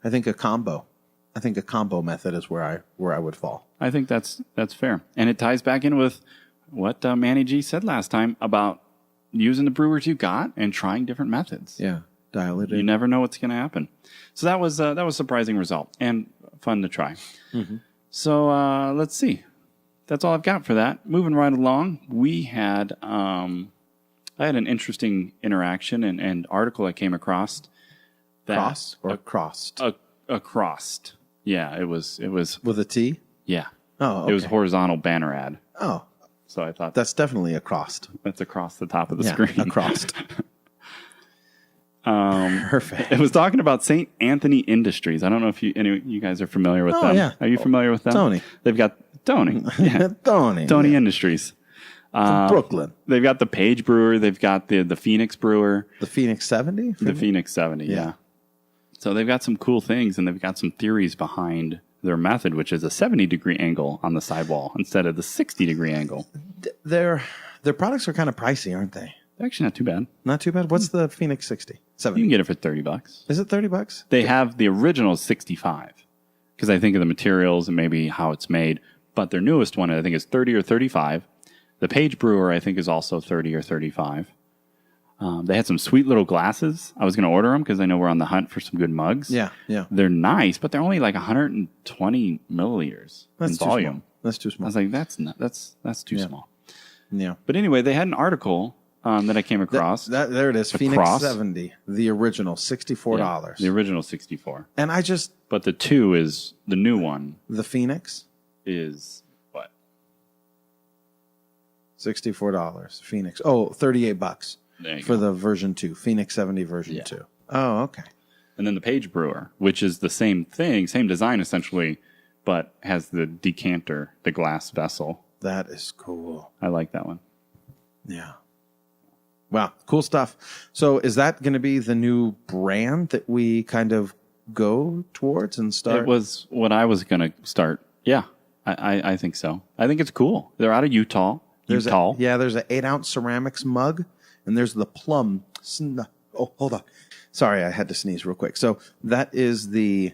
I think a combo method is where I would fall.
I think that's fair. And it ties back in with what Manny G said last time about using the brewers you got and trying different methods.
Yeah, dial it in.
You never know what's going to happen. So that was a surprising result and fun to try. Mm-hmm. So let's see. That's all I've got for that. Moving right along, we had I had an interesting interaction and article I came across.
Crossed.
Across. Yeah, it was
with a T.
Yeah.
Oh, okay.
It was horizontal banner ad.
Oh.
So I thought
that's definitely across.
That's across the top of the screen.
Across. Perfect.
It was talking about St. Anthony Industries. I don't know if you guys are familiar with them.
Yeah.
Are you familiar with them?
Tony.
They've got Tony. Yeah. Tony Industries.
From Brooklyn.
They've got the Page Brewer. They've got the Phoenix Brewer.
The Phoenix 70?
The Phoenix 70, yeah. So they've got some cool things, and they've got some theories behind their method, which is a 70-degree angle on the sidewall instead of the 60-degree angle.
Their products are kind of pricey, aren't they?
They're actually not too bad.
Not too bad? What's the Phoenix 60? 70?
You can get it for $30.
Is it $30?
They have the original 65 because I think of the materials and maybe how it's made. But their newest one, I think, is 30 or 35. The Page Brewer, I think, is also 30 or 35. They had some sweet little glasses. I was going to order them because I know we're on the hunt for some good mugs.
Yeah.
They're nice, but they're only like 120 milliliters in volume.
That's too small.
I was like, that's too small.
Yeah.
But anyway, they had an article that I came across.
There it is. Phoenix 70, the original, $64.
Yeah, the original $64.
And
But the 2 is the new one.
The Phoenix
is what?
$64. Phoenix. Oh, $38 for the version 2. Phoenix 70 version 2. Oh, okay.
And then the Page Brewer, which is the same thing, same design essentially, but has the decanter, the glass vessel.
That is cool.
I like that one.
Yeah. Wow, cool stuff. So is that going to be the new brand that we kind of go towards and start?
It was what I was going to start. Yeah, I think so. I think it's cool. They're out of Utah.
There's an 8-ounce ceramics mug, and there's the plum. Oh, hold on. Sorry, I had to sneeze real quick. So that is the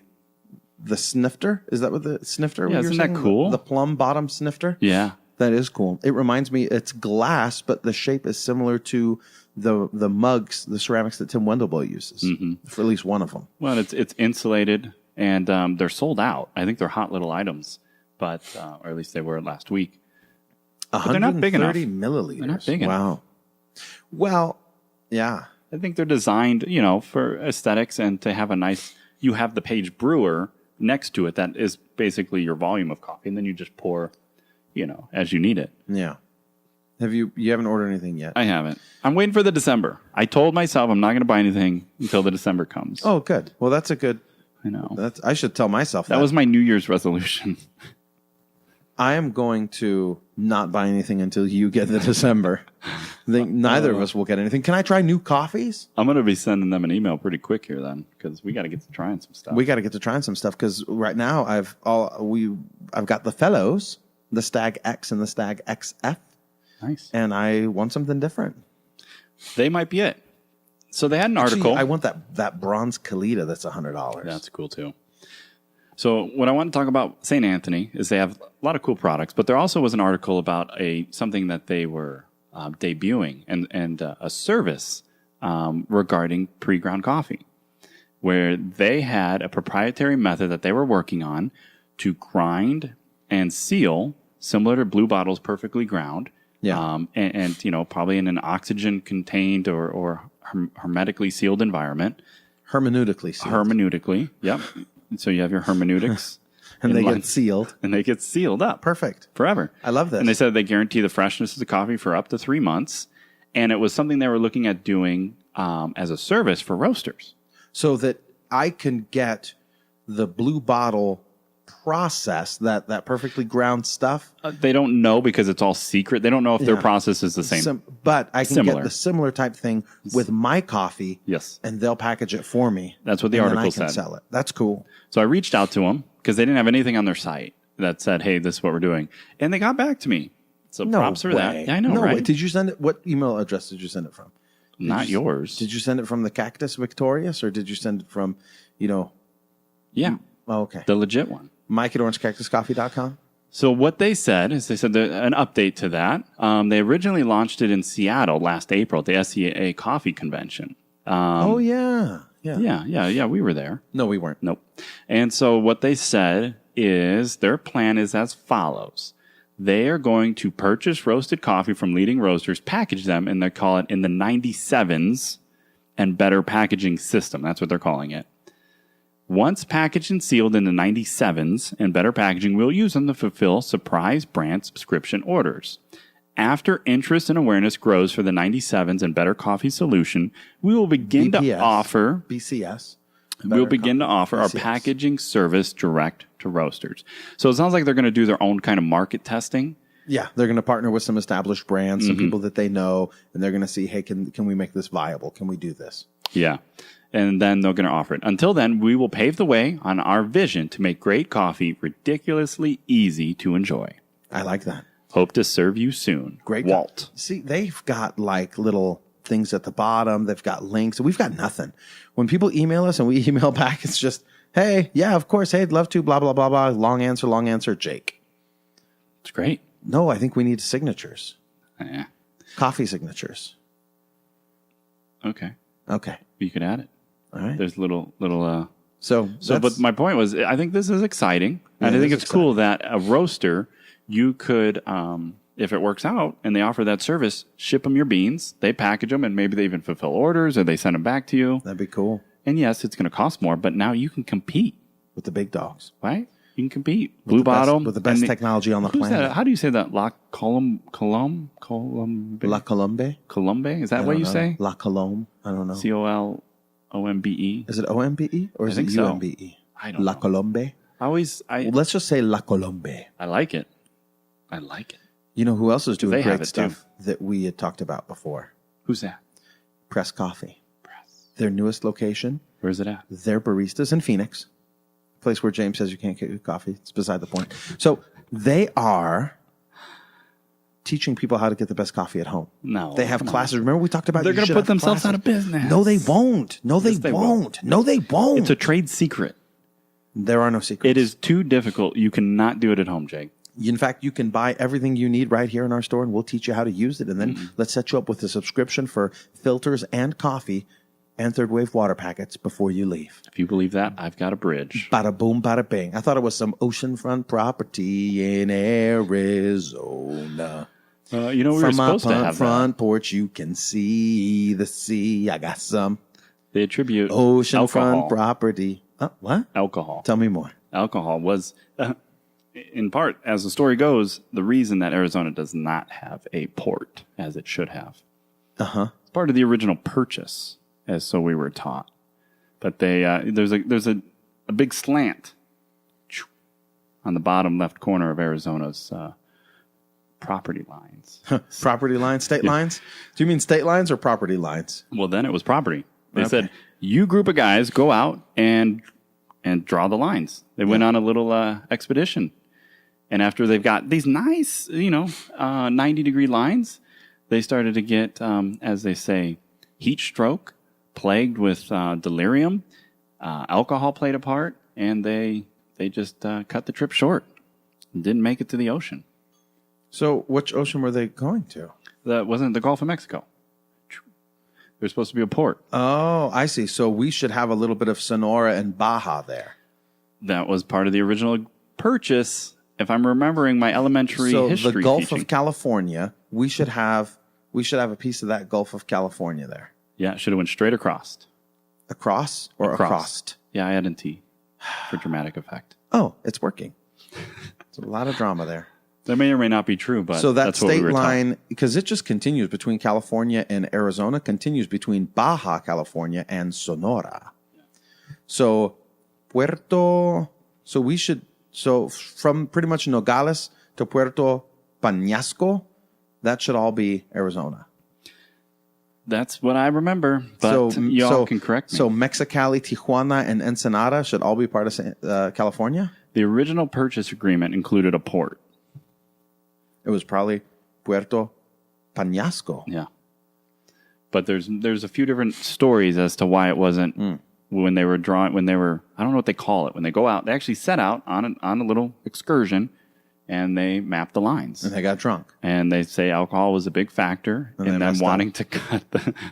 snifter. Is that what the snifter?
Yeah, isn't that cool?
The plum bottom snifter.
Yeah,
that is cool. It reminds me, it's glass, but the shape is similar to the mugs, the ceramics that Tim Wendelbo uses for at least one of them.
Well, it's insulated, and they're sold out. I think they're hot little items, but or at least they were last week. But they're not big enough.
130 milliliters.
They're not big enough.
Wow. Well, yeah.
I think they're designed, for aesthetics and to have a nice. You have the page brewer next to it that is basically your volume of coffee, and then you just pour, as you need it.
Yeah. You haven't ordered anything yet?
I haven't. I'm waiting for the December. I told myself I'm not going to buy anything until the December comes.
Oh, good. Well, that's a good.
I know.
I should tell myself that.
That was my New Year's resolution.
I am going to not buy anything until you get the December. I think neither of us will get anything. Can I try new coffees?
I'm going to be sending them an email pretty quick here then, because we got to get to trying some stuff.
We got to get to trying some stuff because right now I've got the Fellows, the Stag X and the Stag XF.
Nice.
And I want something different.
They might be it. So they had an article.
I want that bronze Kalita that's $100.
That's cool too. So what I want to talk about St. Anthony is they have a lot of cool products, but there also was an article about something that they were debuting and a service regarding pre-ground coffee, where they had a proprietary method that they were working on to grind and seal, similar to Blue Bottle's perfectly ground.
Yeah.
And probably in an oxygen contained or hermetically sealed environment.
Hermeneutically sealed.
Hermeneutically, yep. So you have your hermeneutics.
And they get sealed.
And they get sealed up.
Perfect.
Forever.
I love this.
And they said they guarantee the freshness of the coffee for up to 3 months. And it was something they were looking at doing as a service for roasters.
So that I can get the Blue Bottle process, that perfectly ground stuff.
They don't know because it's all secret. They don't know if their process is the same.
But I can get the similar type thing with my coffee.
Yes.
And they'll package it for me.
That's what the article said.
And I can sell it. That's cool.
So I reached out to them because they didn't have anything on their site that said, hey, this is what we're doing. And they got back to me. So props for that. Yeah, I know, right?
Did you send it? What email address did you send it from?
Not yours.
Did you send it from the Cactus Victorious or did you send it from,
Yeah.
Oh, okay.
The legit one.
Mike at orangecactuscoffee.com?
So what they said is an update to that. They originally launched it in Seattle last April at the SCA Coffee Convention.
Yeah.
Yeah. We were there.
No, we weren't.
Nope. And so what they said is their plan is as follows. They are going to purchase roasted coffee from leading roasters, package them, and they call it in the 97s and better packaging system. That's what they're calling it. Once packaged and sealed in the 97s and better packaging, we'll use them to fulfill surprise brand subscription orders. After interest and awareness grows for the 97s and better coffee solution, we will begin to offer
BCS.
We'll begin to offer our packaging service direct to roasters. So it sounds like they're going to do their own kind of market testing.
Yeah, they're going to partner with some established brands, some people that they know, and they're going to see, hey, can we make this viable? Can we do this?
Yeah. And then they're going to offer it. Until then, we will pave the way on our vision to make great coffee ridiculously easy to enjoy.
I like that.
Hope to serve you soon.
Great.
Walt.
See, they've got like little things at the bottom. They've got links. We've got nothing. When people email us and we email back, it's just, hey, yeah, of course. Hey, I'd love to, blah, blah, blah, blah. Long answer, Jake.
It's great.
No, I think we need signatures.
Yeah.
Coffee signatures.
Okay.
You
can add it.
All right.
There's little.
So,
but my point was, I think this is exciting, and I think it's cool that a roaster, you could, if it works out, and they offer that service, ship them your beans, they package them, and maybe they even fulfill orders, or they send them back to you.
That'd be cool.
And yes, it's going to cost more, but now you can compete
with the big dogs,
right? You can compete. Blue Bottle
with the best technology on the planet.
That? How do you say that? La Colombe?
La Colombe?
Colombe? Is that what you say?
La Colombe. I don't know.
COLOMBE.
Is it OMBE or is it UMBE?
I don't know.
La Colombe.
Well,
let's just say La Colombe.
I like it.
You know who else is doing great stuff
too.
that we had talked about before?
Who's that?
Press Coffee. Their newest location.
Where is it at?
Their baristas in Phoenix. Place where James says you can't get good coffee. It's beside the point. So they are teaching people how to get the best coffee at home.
No.
They have classes. Remember we talked about
they're going to put themselves out of business.
No, they won't. No, they won't. No, they won't.
It's a trade secret.
There are no secrets.
It is too difficult. You cannot do it at home, Jake.
In fact, you can buy everything you need right here in our store, and we'll teach you how to use it. And then let's set you up with a subscription for filters and coffee and third wave water packets before you leave.
If you believe that, I've got a bridge.
Bada boom, bada bing. I thought it was some oceanfront property in Arizona.
We were supposed to have
front porch, you can see the sea. I got some.
They attribute
oceanfront property. What?
Alcohol.
Tell me more.
Alcohol was, in part, as the story goes, the reason that Arizona does not have a port as it should have. It's part of the original purchase, as so we were taught. But there's a big slant on the bottom left corner of Arizona's property lines.
Property lines? State lines? Do you mean state lines or property lines?
Well, then it was property. They said, you group of guys go out and draw the lines. They went on a little expedition. And after they've got these nice, 90-degree lines, they started to get, as they say, heat stroke, plagued with delirium. Alcohol played a part, and they just cut the trip short and didn't make it to the ocean.
So which ocean were they going to?
That wasn't the Gulf of Mexico. There's supposed to be a port.
Oh, I see. So we should have a little bit of Sonora and Baja there.
That was part of the original purchase, if I'm remembering my elementary history
So the Gulf
teaching.
of California, we should have a piece of that Gulf of California there.
Yeah, it should have went straight across.
Across or across?
Yeah, I added T for dramatic effect.
Oh, it's working. It's a lot of drama there.
That may or may not be true, but
so that
that's
state
what we were
line, because it just continues between California and Arizona, continues between Baja California and Sonora. So from pretty much Nogales to Puerto Peñasco, that should all be Arizona.
That's what I remember, but y'all can correct me.
So Mexicali, Tijuana, and Ensenada should all be part of California?
The original purchase agreement included a port.
It was probably Puerto Peñasco.
Yeah. But there's a few different stories as to why it wasn't when they were, I don't know what they call it. When they go out, they actually set out on a little excursion and they mapped the lines.
And they got drunk.
And they say alcohol was a big factor in them wanting to cut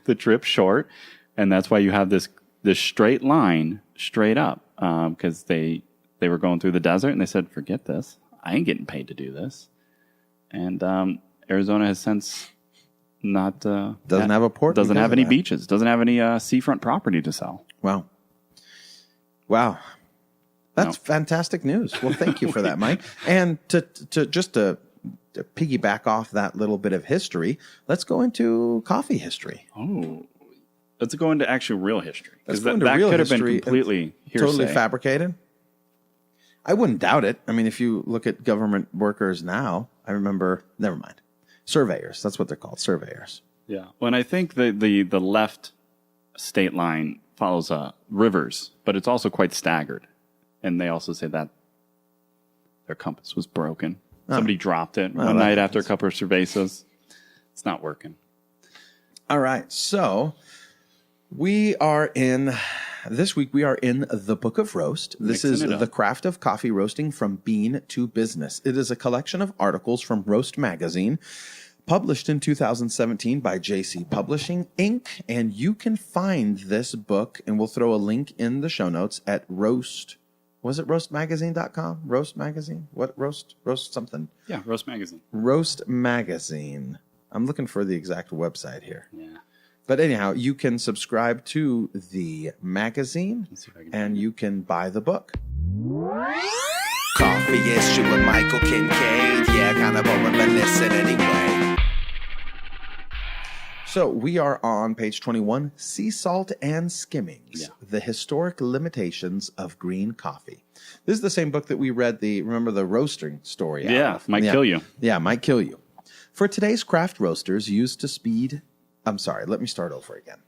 the trip short. And that's why you have this straight line straight up. Because they were going through the desert and they said, forget this. I ain't getting paid to do this. And Arizona has since not
doesn't have a port,
doesn't have any beaches, doesn't have any seafront property to sell.
Wow, that's fantastic news. Well, thank you for that, Mike. And to piggyback off that little bit of history, let's go into coffee history.
Oh, let's go into actual real history, because that
real
could have been
history.
completely hearsay.
Totally fabricated. I wouldn't doubt it. I mean, if you look at government workers now, I remember, never mind. Surveyors, that's what they're called, surveyors.
Yeah. Well, and I think the left state line follows rivers, but it's also quite staggered. And they also say that their compass was broken. Somebody dropped it one night after a couple of cervezas. It's not working.
All right. So this week we are in the Book of Roast. This is The Craft of Coffee Roasting from Bean to Business. It is a collection of articles from Roast Magazine, published in 2017 by JC Publishing, Inc. And you can find this book, and we'll throw a link in the show notes at roastmagazine.com? Roast Magazine? What? Roast something?
Yeah, Roast Magazine.
Roast Magazine. I'm looking for the exact website here.
Yeah.
But anyhow, you can subscribe to the magazine and you can buy the book.
Coffee Issue with Michael Kincaid. Yeah, kind of boring, but listen anyway.
So we are on page 21, Sea Salt and Skimmings, The Historic Limitations of Green Coffee. This is the same book that we read remember the roasting story out of.
Might kill you.
Yeah, might kill you. For today's craft roasters used to let me start over again.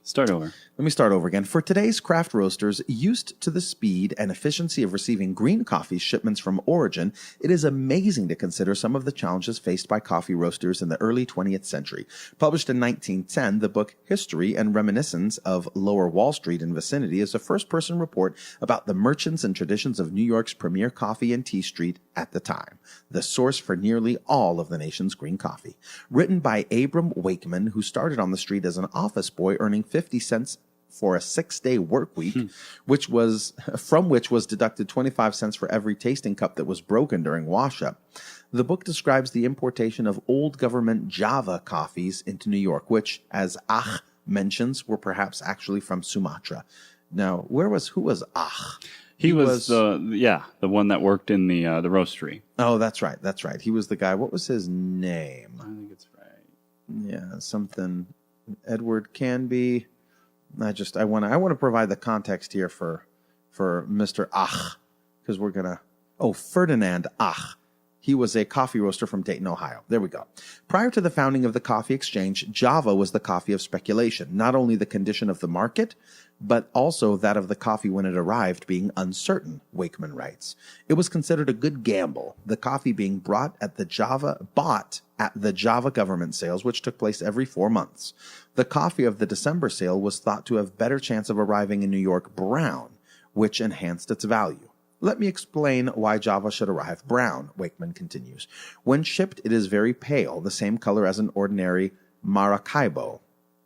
Start over.
Let me start over again. For today's craft roasters, used to the speed and efficiency of receiving green coffee shipments from origin, it is amazing to consider some of the challenges faced by coffee roasters in the early 20th century. Published in 1910, the book History and Reminiscence of Lower Wall Street and Vicinity is a first-person report about the merchants and traditions of New York's premier coffee and tea street at the time, the source for nearly all of the nation's green coffee. Written by Abram Wakeman, who started on the street as an office boy, earning 50 cents for a 6-day work week, which was deducted 25 cents for every tasting cup that was broken during wash-up. The book describes the importation of old government Java coffees into New York, which, as Ach mentions, were perhaps actually from Sumatra. Now, who was Ach?
He was the one that worked in the roastery.
Oh, that's right. He was the guy. What was his name?
I think it's right.
Yeah, something Edward Canby. I want to provide the context here for Mr. Ach, because we're gonna. Oh, Ferdinand Ach. He was a coffee roaster from Dayton, Ohio. There we go. Prior to the founding of the coffee exchange, Java was the coffee of speculation, not only the condition of the market, but also that of the coffee when it arrived being uncertain, Wakeman writes. It was considered a good gamble, the coffee being bought at the Java government sales, which took place every 4 months. The coffee of the December sale was thought to have better chance of arriving in New York brown, which enhanced its value. Let me explain why Java should arrive brown, Wakeman continues. When shipped, it is very pale, the same color as an ordinary Maracaibo.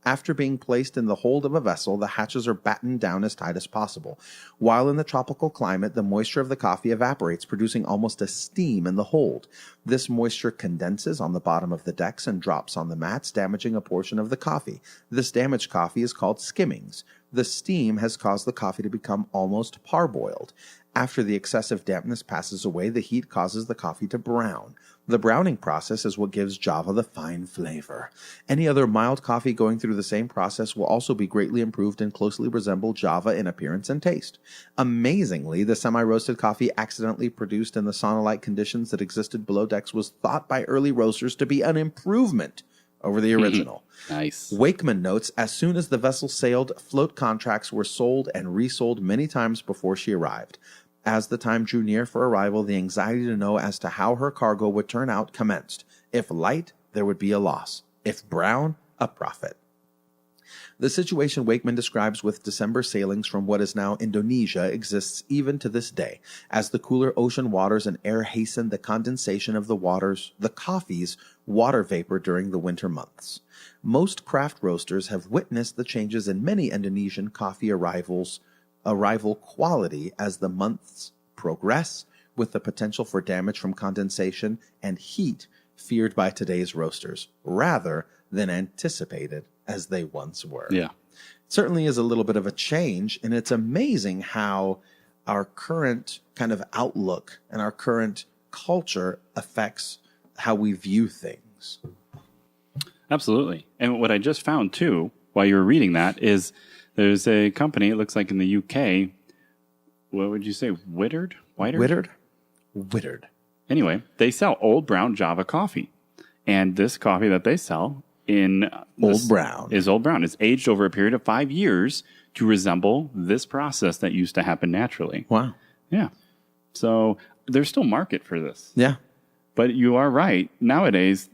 After being placed in the hold of a vessel, the hatches are battened down as tight as possible. While in the tropical climate, the moisture of the coffee evaporates, producing almost a steam in the hold. This moisture condenses on the bottom of the decks and drops on the mats, damaging a portion of the coffee. This damaged coffee is called skimmings. The steam has caused the coffee to become almost parboiled. After the excessive dampness passes away, the heat causes the coffee to brown. The browning process is what gives Java the fine flavor. Any other mild coffee going through the same process will also be greatly improved and closely resemble Java in appearance and taste. Amazingly, the semi-roasted coffee accidentally produced in the sauna-like conditions that existed below decks was thought by early roasters to be an improvement over the original.
Nice.
Wakeman notes, as soon as the vessel sailed, float contracts were sold and resold many times before she arrived. As the time drew near for arrival, the anxiety to know as to how her cargo would turn out commenced. If light, there would be a loss. If brown, a profit. The situation Wakeman describes with December sailings from what is now Indonesia exists even to this day, as the cooler ocean waters and air hasten the condensation of the coffee's water vapor during the winter months. Most craft roasters have witnessed the changes in many Indonesian coffee arrival quality as the months progress, with the potential for damage from condensation and heat feared by today's roasters, rather than anticipated as they once were.
Yeah.
It certainly is a little bit of a change, and it's amazing how our current kind of outlook and our current culture affects how we view things.
Absolutely. And what I just found, too, while you were reading that, is there's a company, it looks like in the UK, what would you say, Whittered? Anyway, they sell old brown Java coffee. And this coffee that they sell is old brown. It's aged over a period of 5 years to resemble this process that used to happen naturally.
Wow.
Yeah. So there's still market for this.
Yeah.
But you are right. Nowadays,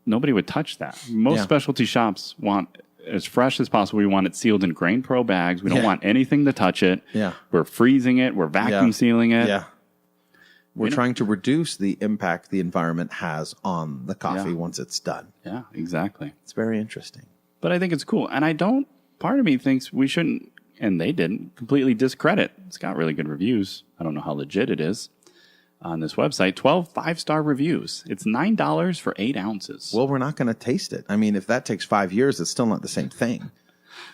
nobody would touch that. Most specialty shops want as fresh as possible. We want it sealed in Grain Pro bags. We don't want anything to touch it.
Yeah.
We're freezing it. We're vacuum sealing it.
Yeah. We're trying to reduce the impact the environment has on the coffee once it's done.
Yeah, exactly.
It's very interesting.
But I think it's cool. And part of me thinks we shouldn't, and they didn't, completely discredit. It's got really good reviews. I don't know how legit it is. On this website, 12 5-star reviews. It's $9 for 8 ounces.
Well, we're not going to taste it. I mean, if that takes 5 years, it's still not the same thing.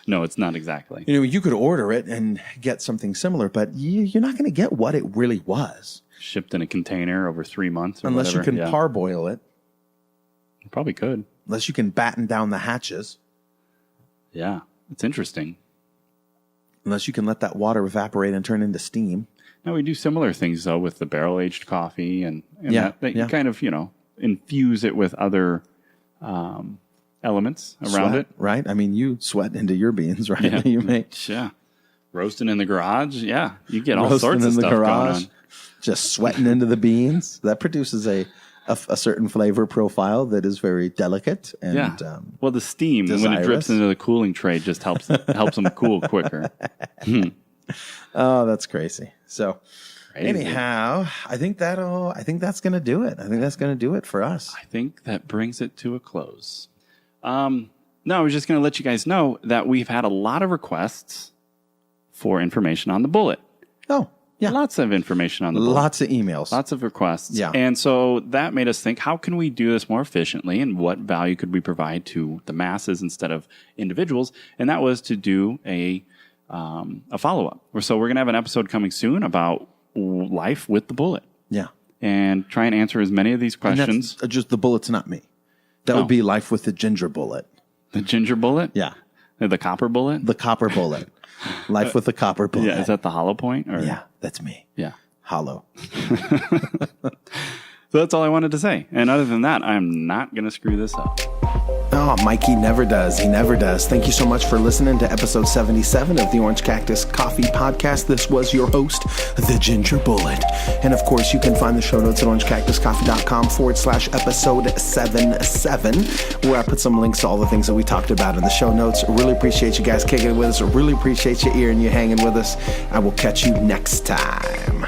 No, it's not exactly.
You could order it and get something similar, but you're not going to get what it really was.
Shipped in a container over 3 months or
Unless
whatever.
you can parboil it.
You probably could.
Unless you can batten down the hatches.
Yeah, it's interesting.
Unless you can let that water evaporate and turn into steam.
Now, we do similar things, though, with the barrel-aged coffee. And
you
kind of, infuse it with other elements around it.
Right? I mean, you sweat into your beans, right?
Yeah.
You make
Roasting in the garage. Yeah. You get all sorts of stuff going on.
Just sweating into the beans. That produces a certain flavor profile that is very delicate. And,
well, the steam, when it drips into the cooling tray, just helps them cool quicker.
Oh, that's crazy. So anyhow, I think that's going to do it. I think that's going to do it for us.
I think that brings it to a close. No, I was just going to let you guys know that we've had a lot of requests for information on the bullet.
Oh, yeah.
Lots of information on the bullet.
Lots of emails.
Lots of requests.
Yeah.
And so that made us think, how can we do this more efficiently and what value could we provide to the masses instead of individuals? And that was to do a follow-up. So we're going to have an episode coming soon about life with the bullet.
Yeah.
And try and answer as many of these questions.
And that's just the bullet's not me. That would be life with the ginger bullet.
The ginger bullet?
Yeah.
The copper bullet?
The copper bullet. Life with the copper bullet.
Yeah. Is that the hollow point? Or?
Yeah, that's me.
Yeah.
Hollow.
So that's all I wanted to say. And other than that, I'm not going to screw this up.
Oh, Mikey never does. He never does. Thank you so much for listening to episode 77 of the Orange Cactus Coffee Podcast. This was your host, The Ginger Bullet. And of course, you can find the show notes at orangecactuscoffee.com/episode 77, where I put some links to all the things that we talked about in the show notes. I really appreciate you guys kicking it with us. I really appreciate your ear and you hanging with us. I will catch you next time.